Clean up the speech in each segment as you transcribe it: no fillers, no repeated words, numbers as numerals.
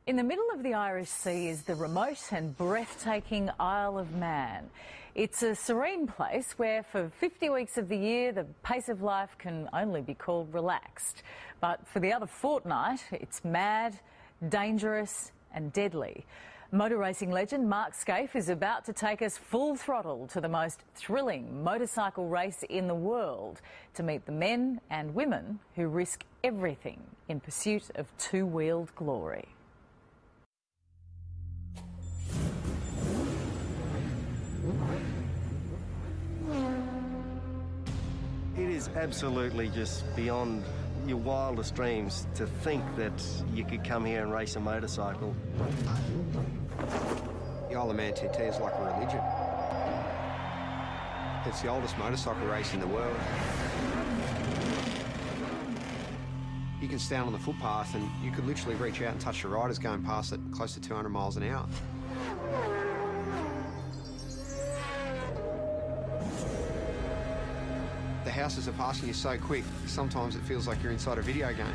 In the middle of the Irish Sea is the remote and breathtaking Isle of Man. It's a serene place where for 50 weeks of the year the pace of life can only be called relaxed. But for the other fortnight it's mad, dangerous and deadly. Motor racing legend Mark Skaife is about to take us full throttle to the most thrilling motorcycle race in the world to meet the men and women who risk everything in pursuit of two-wheeled glory. It is absolutely just beyond your wildest dreams to think that you could come here and race a motorcycle. The Isle of Man TT is like a religion. It's the oldest motorcycle race in the world. You can stand on the footpath and you could literally reach out and touch the riders going past at close to 200 miles an hour. The houses are passing you so quick, sometimes it feels like you're inside a video game.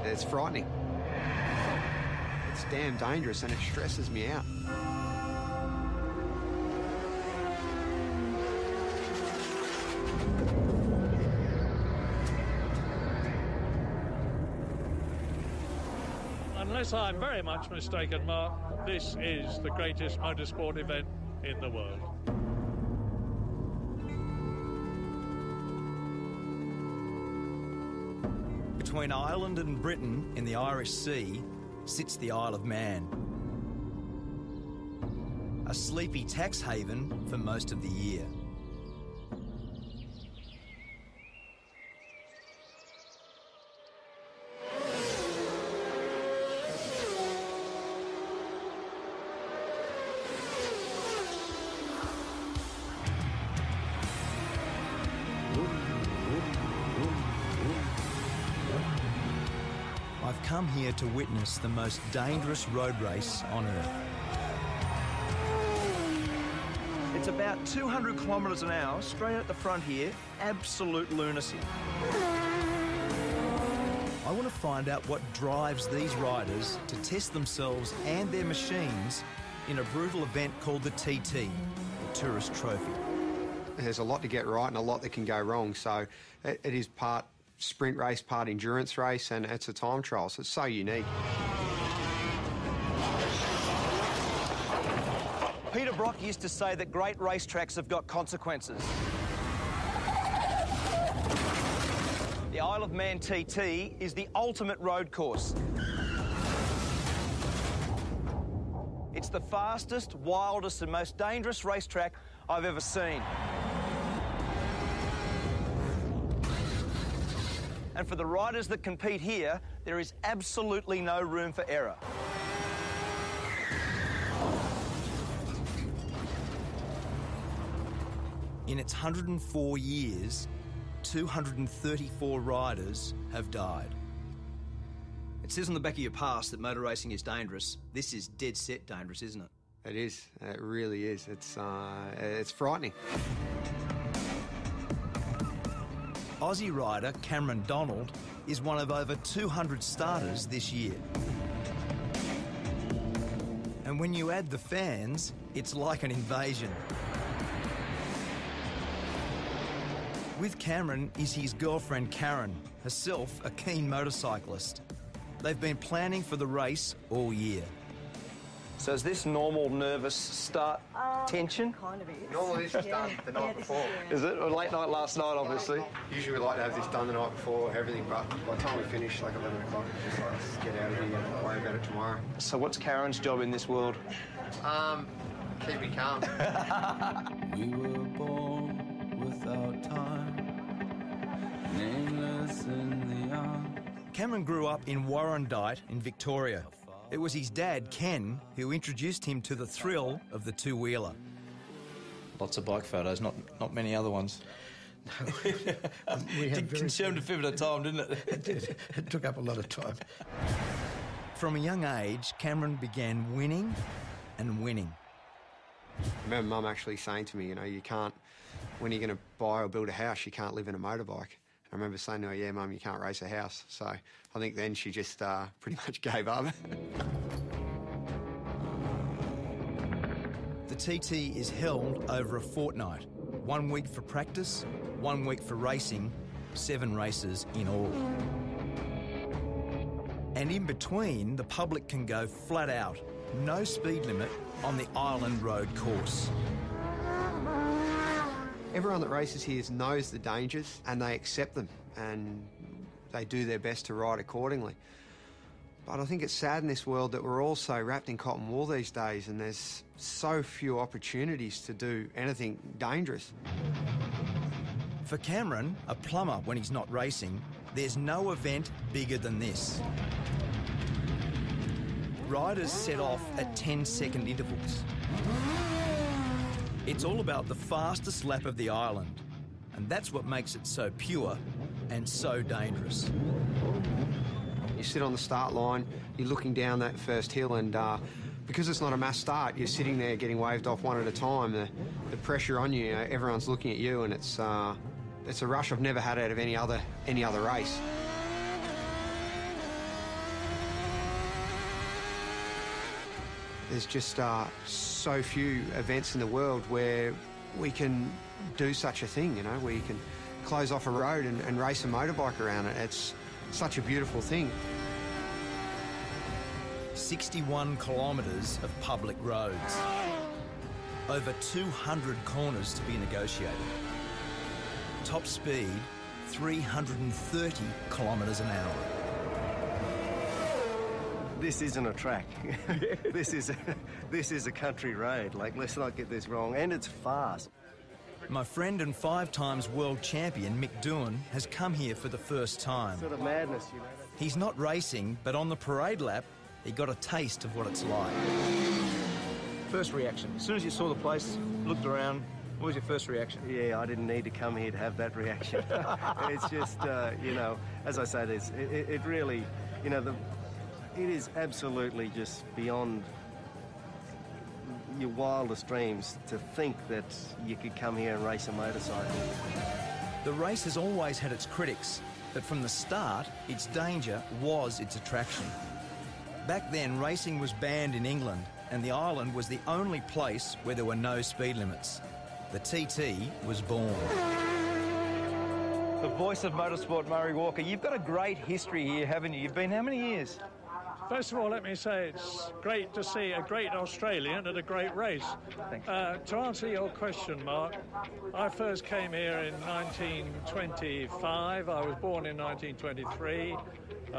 It's frightening. It's damn dangerous and it stresses me out. Unless I'm very much mistaken, Mark, this is the greatest motorsport event in the world. Between Ireland and Britain in the Irish Sea sits the Isle of Man. A sleepy tax haven for most of the year. I've come here to witness the most dangerous road race on Earth. It's about 200 kilometres an hour, straight at the front here, absolute lunacy. I want to find out what drives these riders to test themselves and their machines in a brutal event called the TT, the Tourist Trophy. There's a lot to get right and a lot that can go wrong, so it is part sprint race, part endurance race, and it's a time trial, so it's so unique. Peter Brock used to say that great racetracks have got consequences. The Isle of Man TT is the ultimate road course. It's the fastest, wildest and most dangerous racetrack I've ever seen. And for the riders that compete here, there is absolutely no room for error. In its 104 years, 234 riders have died. It says on the back of your pass that motor racing is dangerous. This is dead set dangerous, isn't it? It is. It really is. It's frightening. Aussie rider Cameron Donald is one of over 200 starters this year. And when you add the fans, it's like an invasion. With Cameron is his girlfriend Karen, herself a keen motorcyclist. They've been planning for the race all year. So is this normal nervous start tension? Kind of is. Normally this is done the night before. Is it? Or late night last night, obviously? Usually we like to have this done the night before, everything, but by the time we finish, like 11 o'clock, it's just like, let's get out of here and worry about it tomorrow. So what's Karen's job in this world? Keep me calm. We were born without time, nameless in the arms. Cameron grew up in Warrandyte in Victoria. It was his dad, Ken, who introduced him to the thrill of the two-wheeler. Lots of bike photos, not many other ones. No, It consumed a fair bit of time, didn't it? It did. It took up a lot of time. From a young age, Cameron began winning and winning. I remember Mum actually saying to me, you know, you can't when you're going to buy or build a house, you can't live in a motorbike. I remember saying to her, yeah, Mum, you can't race a house. So I think then she just pretty much gave up. The TT is held over a fortnight. 1 week for practice, 1 week for racing, 7 races in all. And in between, the public can go flat out, no speed limit on the Island Road course. Everyone that races here knows the dangers and they accept them and they do their best to ride accordingly. But I think it's sad in this world that we're all so wrapped in cotton wool these days and there's so few opportunities to do anything dangerous. For Cameron, a plumber when he's not racing, there's no event bigger than this. Riders set off at 10-second intervals. It's all about the fastest lap of the island, and that's what makes it so pure and so dangerous. You sit on the start line, you're looking down that first hill and because it's not a mass start, you're sitting there getting waved off one at a time. The pressure on you, everyone's looking at you and it's a rush I've never had out of any other race. There's just so few events in the world where we can do such a thing, where you can close off a road and race a motorbike around it. It's such a beautiful thing. 61 kilometres of public roads. Over 200 corners to be negotiated. Top speed, 330 kilometres an hour. This isn't a track. This is a country road. Like, let's not get this wrong. And it's fast. My friend and 5-times world champion Mick Doohan has come here for the first time. Sort of madness, He's not racing, but on the parade lap, he got a taste of what it's like. First reaction. As soon as you saw the place, looked around, what was your first reaction? Yeah, I didn't need to come here to have that reaction. It's just, as I say, it really, it is absolutely just beyond your wildest dreams to think that you could come here and race a motorcycle. The race has always had its critics, but from the start, its danger was its attraction. Back then, racing was banned in England, and the island was the only place where there were no speed limits. The TT was born. The voice of motorsport, Murray Walker. You've got a great history here, haven't you? You've been how many years? First of all, let me say it's great to see a great Australian at a great race. Thanks. To answer your question, Mark, I first came here in 1925. I was born in 1923.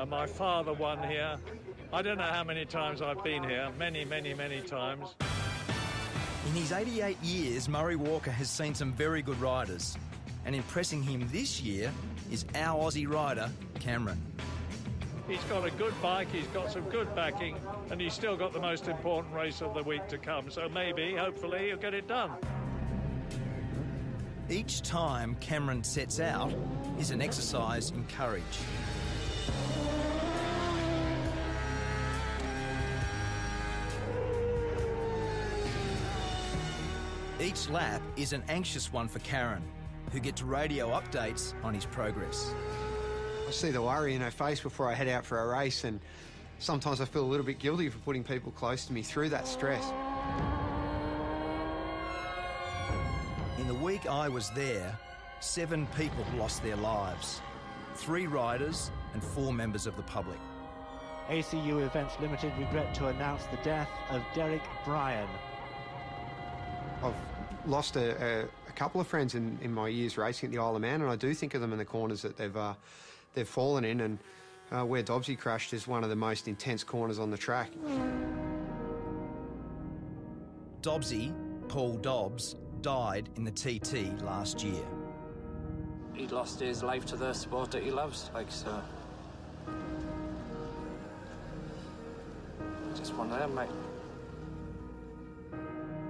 My father won here. I don't know how many times I've been here. Many, many, many times. In his 88 years, Murray Walker has seen some very good riders. And impressing him this year is our Aussie rider, Cameron. He's got a good bike, he's got some good backing, and he's still got the most important race of the week to come. So maybe, hopefully, he'll get it done. Each time Cameron sets out is an exercise in courage. Each lap is an anxious one for Karen, who gets radio updates on his progress. I see the worry in her face before I head out for a race and sometimes I feel a little bit guilty for putting people close to me through that stress. In the week I was there, 7 people lost their lives. 3 riders and 4 members of the public. ACU Events Limited regret to announce the death of Derek Bryan. I've lost a couple of friends in my years racing at the Isle of Man, and I do think of them in the corners that they've fallen in, and where Dobbsy crashed is one of the most intense corners on the track. Dobbsy, Paul Dobbs, died in the TT last year. He lost his life to the sport that he loves, so. Just one of them, mate.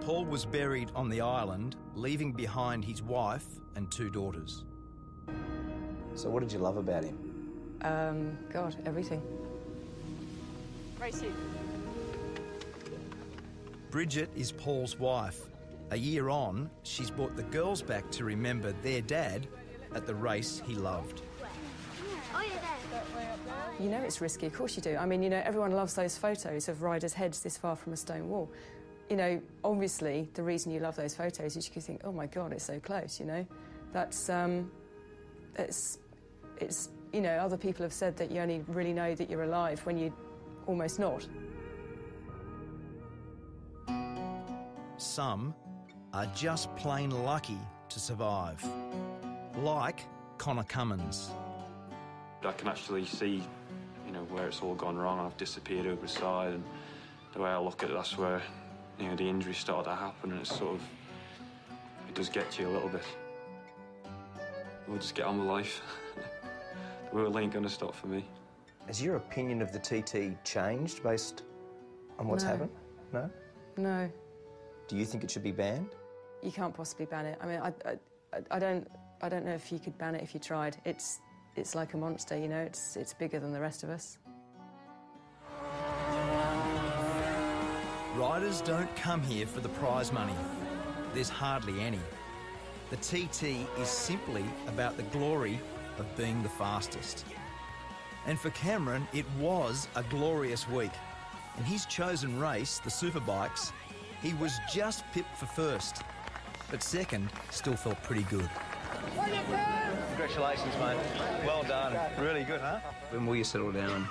Paul was buried on the island, leaving behind his wife and 2 daughters. So what did you love about him? God, everything. Racing. Bridget is Paul's wife. A year on, she's brought the girls back to remember their dad at the race he loved. You know it's risky, of course you do. I mean, you know, everyone loves those photos of riders' heads this far from a stone wall. You know, obviously, the reason you love those photos is you think, oh my God, it's so close, you know? That's, it's, you know, other people have said that you only really know that you're alive when you're almost not. Some are just plain lucky to survive, like Connor Cummins. I can actually see, you know, where it's all gone wrong. I've disappeared over the side, and the way I look at it, that's where, you know, the injury started to happen, and it's sort of, it does get to you a little bit. We'll just get on with life. The world ain't gonna stop for me. Has your opinion of the TT changed based on what's happened? No? No. Do you think it should be banned? You can't possibly ban it. I mean, I don't know if you could ban it if you tried. It's like a monster, you know. It's bigger than the rest of us. Riders don't come here for the prize money. There's hardly any. The TT is simply about the glory of being the fastest. And for Cameron, it was a glorious week. In his chosen race, the Superbikes, he was just pipped for first. But second still felt pretty good. Congratulations, mate. Well done. Really good, huh? When will you settle down and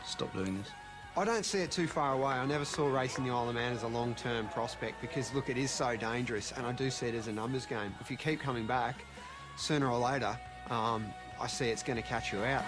stop doing this? I don't see it too far away. I never saw racing the Isle of Man as a long-term prospect because, look, it is so dangerous, and I do see it as a numbers game. If you keep coming back, sooner or later, I see it's going to catch you out.